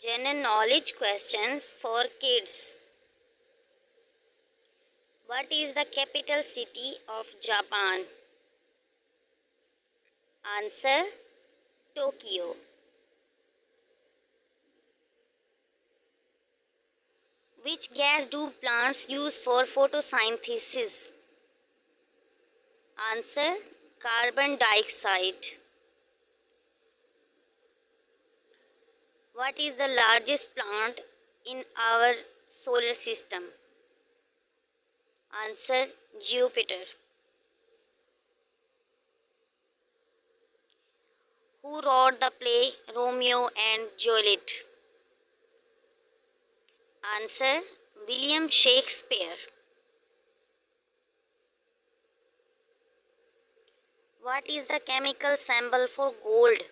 General knowledge questions for kids. What is the capital city of Japan? Answer: Tokyo. Which gas do plants use for photosynthesis? Answer: carbon dioxide. What is the largest plant in our solar system? Answer: Jupiter. Who wrote the play Romeo and Juliet? Answer: William Shakespeare. What is the chemical symbol for gold?